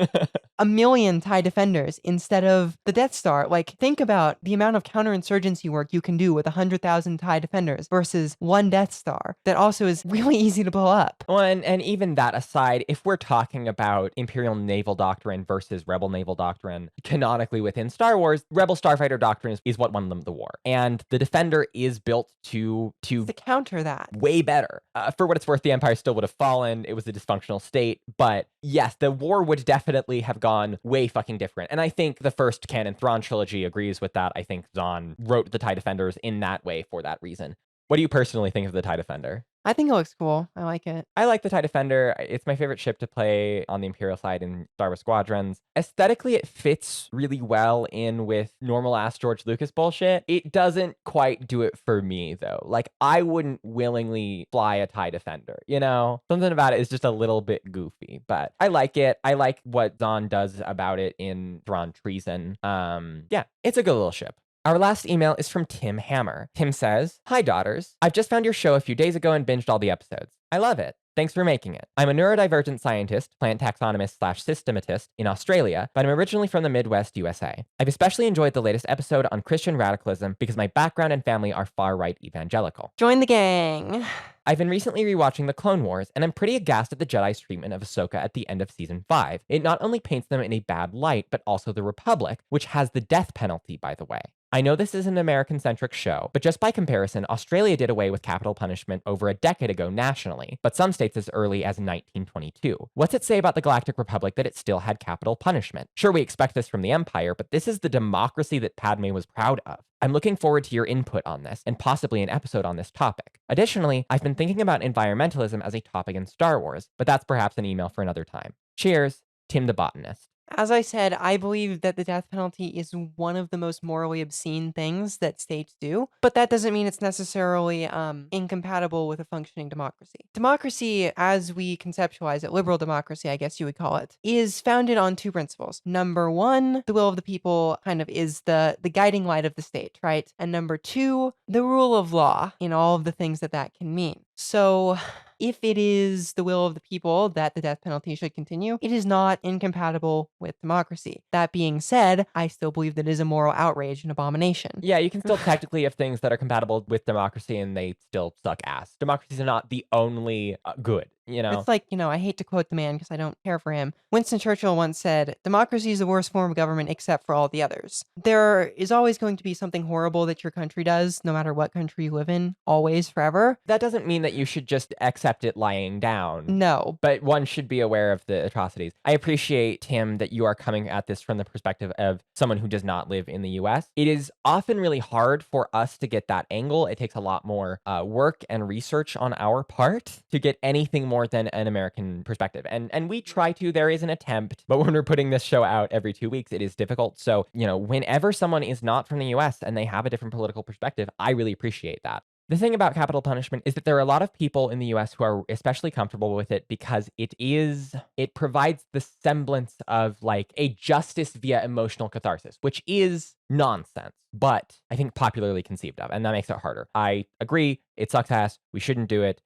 a million TIE defenders instead of the Death Star. Like, think about the amount of counterinsurgency work you can do with 100,000 TIE defenders versus one Death Star that also is really easy to blow up. Well, and even that aside, if we're talking about Imperial naval doctrine versus Rebel naval doctrine, canonically within Star Wars, Rebel Starfighter doctrine is what won them the war. And the Defender is built to counter that. Way better. For what it's worth, the Empire still would have fallen. It was a dysfunctional state. But yes, the war would definitely have gone way fucking different. And I think the first canon Thrawn trilogy agrees with that. I think Zahn wrote the TIE Defenders in that way for that reason. What do you personally think of the TIE Defender? I think it looks cool. I like it. I like the TIE Defender. It's my favorite ship to play on the Imperial side in Star Wars Squadrons. Aesthetically, it fits really well in with normal-ass George Lucas bullshit. It doesn't quite do it for me, though. Like, I wouldn't willingly fly a TIE Defender, you know? Something about it is just a little bit goofy, but I like it. I like what Zahn does about it in Thrawn Treason. Yeah, it's a good little ship. Our last email is from Tim Hammer. Tim says, "Hi, daughters. I've just found your show a few days ago and binged all the episodes. I love it. Thanks for making it. I'm a neurodivergent scientist, plant taxonomist/systematist in Australia, but I'm originally from the Midwest, USA. I've especially enjoyed the latest episode on Christian radicalism because my background and family are far-right evangelical. Join the gang." I've been recently rewatching The Clone Wars, and I'm pretty aghast at the Jedi's treatment of Ahsoka at the end of Season 5. It not only paints them in a bad light, but also the Republic, which has the death penalty, by the way. I know this is an American-centric show, but just by comparison, Australia did away with capital punishment over a decade ago nationally, but some states as early as 1922. What's it say about the Galactic Republic that it still had capital punishment? Sure, we expect this from the Empire, but this is the democracy that Padme was proud of. I'm looking forward to your input on this, and possibly an episode on this topic. Additionally, I've been thinking about environmentalism as a topic in Star Wars, but that's perhaps an email for another time. Cheers, Tim the Botanist. As I said, I believe that the death penalty is one of the most morally obscene things that states do, but that doesn't mean it's necessarily incompatible with a functioning democracy. Democracy, as we conceptualize it, liberal democracy, I guess you would call it, is founded on two principles. Number one, the will of the people kind of is the guiding light of the state, right? And number two, the rule of law in all of the things that can mean. So if it is the will of the people that the death penalty should continue, it is not incompatible with democracy. That being said, I still believe that it is a moral outrage and abomination. Yeah, you can still technically have things that are compatible with democracy and they still suck ass. Democracies are not the only good. You know, it's like, I hate to quote the man because I don't care for him. Winston Churchill once said, "Democracy is the worst form of government except for all the others." There is always going to be something horrible that your country does, no matter what country you live in, always, forever. That doesn't mean that you should just accept it lying down. No. But one should be aware of the atrocities. I appreciate, Tim, that you are coming at this from the perspective of someone who does not live in the US. It is often really hard for us to get that angle. It takes a lot more work and research on our part to get anything more than an American perspective. And we try to, there is an attempt, but when we're putting this show out every 2 weeks, it is difficult. So, whenever someone is not from the US and they have a different political perspective, I really appreciate that. The thing about capital punishment is that there are a lot of people in the US who are especially comfortable with it because it provides the semblance of like a justice via emotional catharsis, which is nonsense, but I think popularly conceived of, and that makes it harder. I agree. It sucks ass. We shouldn't do it.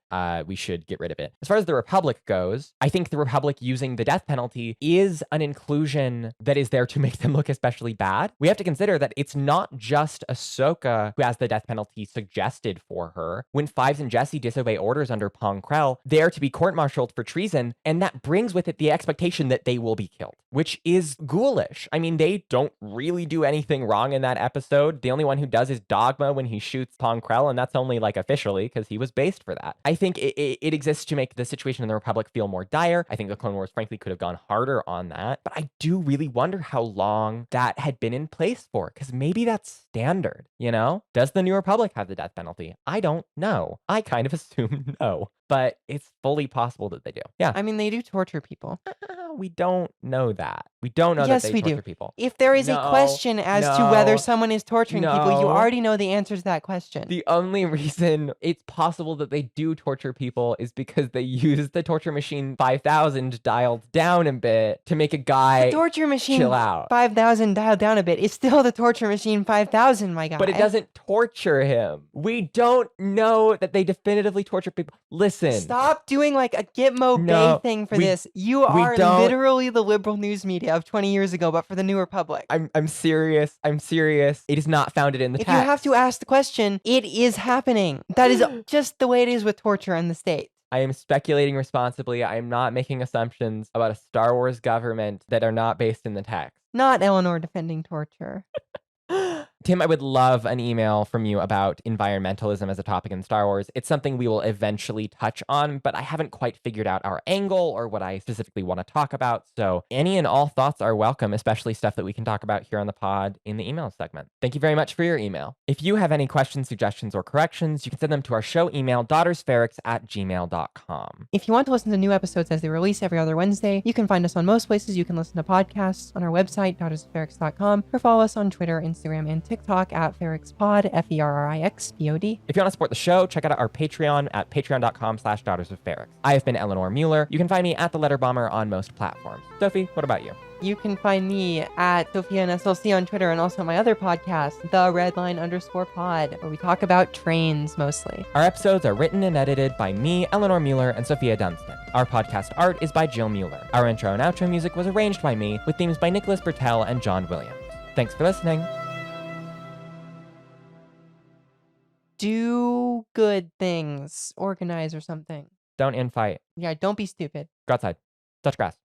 We should get rid of it. As far as the Republic goes, I think the Republic using the death penalty is an inclusion that is there to make them look especially bad. We have to consider that it's not just Ahsoka who has the death penalty suggested for her. When Fives and Jesse disobey orders under Pong Krell, they are to be court-martialed for treason, and that brings with it the expectation that they will be killed, which is ghoulish. I mean, they don't really do anything wrong wrong in that episode. The only one who does is Dogma when he shoots Pong Krell, and that's only like officially because he was based for that. I think it exists to make the situation in the Republic feel more dire. I think the Clone Wars, frankly, could have gone harder on that. But I do really wonder how long that had been in place for, because maybe that's standard, you know? Does the New Republic have the death penalty? I don't know. I kind of assume no, but it's fully possible that they do. Yeah. I mean, they do torture people. We don't know that. We don't know Yes, that they we do. torture people. If there is a No, question as to whether no, someone is torturing people, you no. already know the answer to that question. The only reason it's possible that they do torture people is because they use the torture machine 5000 dialed down a bit to make a guy The torture machine chill out. 5000 dialed down a bit is still the torture machine 5000, my guy. But it doesn't torture him. We don't know that they definitively torture people. Listen. Stop doing like a Gitmo No, Bay thing for we- this. You are don't- literally the liberal news media of 20 years ago, but for the New Republic. I'm serious. I'm serious. It is not founded in the If text. you have to ask the question, it is happening. That is just the way it is with torture in the States. I am speculating responsibly. I am not making assumptions about a Star Wars government that are not based in the text. Not Eleanor defending torture. Tim, I would love an email from you about environmentalism as a topic in Star Wars. It's something we will eventually touch on, but I haven't quite figured out our angle or what I specifically want to talk about. So any and all thoughts are welcome, especially stuff that we can talk about here on the pod in the email segment. Thank you very much for your email. If you have any questions, suggestions, or corrections, you can send them to our show email, daughtersferrix@gmail.com. If you want to listen to new episodes as they release every other Wednesday, you can find us on most places you can listen to podcasts, on our website, daughtersofferrix.com, or follow us on Twitter, Instagram, and TikTok at FerrixPod, FERRIXPOD. If you want to support the show, check out our Patreon at patreon.com/daughtersofferrix. I have been Eleanor Mueller. You can find me at The Letter Bomber on most platforms. Sophie, what about you? You can find me at SophiaNSLC on Twitter and also my other podcast, The Redline_Pod, where we talk about trains mostly. Our episodes are written and edited by me, Eleanor Mueller, and Sophia Dunstan. Our podcast art is by Jill Mueller. Our intro and outro music was arranged by me, with themes by Nicholas Bertel and John Williams. Thanks for listening. Do good things. Organize or something. Don't infight. Yeah, don't be stupid. Go outside. Touch grass.